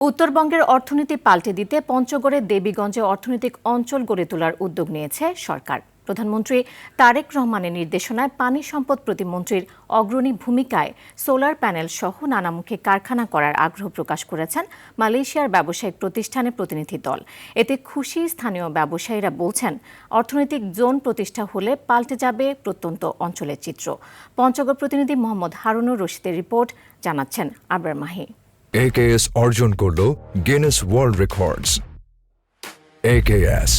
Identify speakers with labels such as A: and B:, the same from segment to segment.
A: উত্তরবঙ্গের অর্থনীতি পাল্টে দিতে পঞ্চগড়ে দেবীগঞ্জে অর্থনৈতিক অঞ্চল গড়ে তোলার উদ্যোগ নিয়েছে সরকার। প্রধানমন্ত্রী তারেক রহমানের নির্দেশনায় পানি সম্পদ প্রতিমন্ত্রীর অগ্রণী ভূমিকায় সোলার প্যানেল সহ নানামুখী কারখানা করার আগ্রহ প্রকাশ করেছেন মালয়েশিয়ার ব্যবসায়িক প্রতিষ্ঠানের প্রতিনিধি দল। এতে খুশি স্থানীয় ব্যবসায়ীরা বলছেন, অর্থনৈতিক জোন প্রতিষ্ঠা হলে পাল্টে যাবে প্রত্যন্ত অঞ্চলের চিত্র। পঞ্চগড় প্রতিনিধি মোহাম্মদ হারুনুর রশিদের রিপোর্ট, জানাচ্ছেন আবরার মাহি।
B: AKS অর্জন করল গিনেস ওয়ার্ল্ড রেকর্ডস। AKS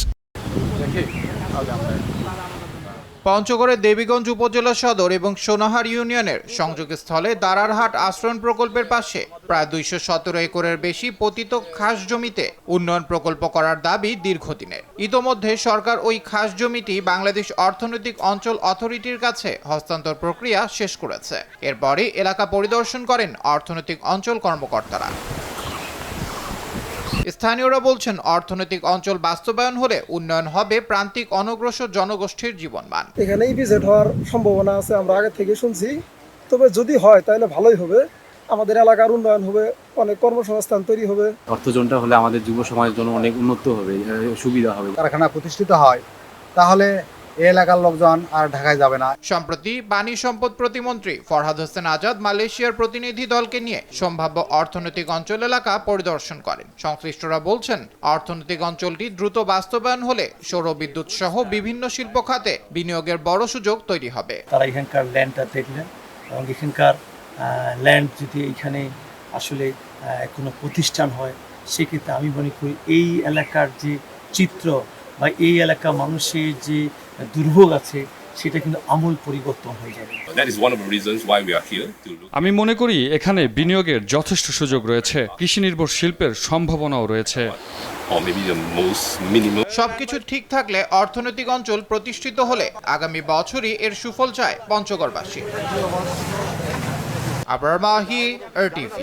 C: পঞ্চগড়ের দেবীগঞ্জ উপজেলা সদর এবং সোনাহার ইউনিয়নের সংযোগস্থলে দারারহাট আশ্রয়ণ প্রকল্পের পাশে প্রায় 217 একরের বেশি পতিত খাস জমিতে উন্নয়ন প্রকল্প করার দাবি দীর্ঘদিনের। ইতোমধ্যে সরকার ওই খাস জমিটি বাংলাদেশ অর্থনৈতিক অঞ্চল অথরিটির কাছে হস্তান্তর প্রক্রিয়া শেষ করেছে। এরপরে এলাকা পরিদর্শন করেন অর্থনৈতিক অঞ্চল কর্মকর্তারা। স্থানীয়রা বলছেন, অর্থনৈতিক অঞ্চল বাস্তবায়ন হলে উন্নয়ন হবে প্রান্তিক অনগ্রসর জনগোষ্ঠীর জীবনমান।
D: এখানে ইপিজেড হওয়ার সম্ভাবনা আছে, আমরা আগে থেকে শুনছি। তবে যদি হয় তাহলে ভালোই হবে, আমাদের এলাকার উন্নয়ন হবে, অনেক কর্মসংস্থান তৈরি হবে।
E: অর্থজনটা হলে আমাদের যুব সমাজের জন্য অনেক উন্নত হবে, সুবিধা হবে।
F: কারখানা প্রতিষ্ঠিত হয় তাহলে এই এলাকার লোকজন আর ঢাকায় যাবে না।
C: সম্প্রতি পানি সম্পদ প্রতিমন্ত্রী ফরহাদ হোসেন আজাদ মালয়েশিয়ার প্রতিনিধি দলকে নিয়ে সম্ভাব্য অর্থনৈতিক অঞ্চল এলাকা পরিদর্শন করেন। সংশ্লিষ্টরা বলছেন, অর্থনৈতিক অঞ্চলটি দ্রুত বাস্তবায়ন হলে সৌর বিদ্যুৎ সহ বিভিন্ন শিল্প খাতে বিনিয়োগের বড় সুযোগ তৈরি হবে।
G: তারা এখানকার ল্যান্ডটা দেখলেন এবং এখানকার ল্যান্ড যদি এখানে আসলে কোনো প্রতিষ্ঠান হয়, সেক্ষেত্রে আমি মনে করি এই এলাকার যে চিত্র বা এই এলাকা মানুষের যে দুর্ভোগ আছে সেটা কিন্তু আমূল পরিবর্তন হয়ে যাবে।
H: আমি মনে করি এখানে বিনিয়োগের যথেষ্ট সুযোগ রয়েছে, কৃষি নির্ভর শিল্পের সম্ভাবনাও রয়েছে।
C: সবকিছু ঠিক থাকলে অর্থনৈতিক অঞ্চল প্রতিষ্ঠিত হলে আগামী বছরই এর সুফল চায় পঞ্চগড়বাসী। আবরার মাহি, RTV।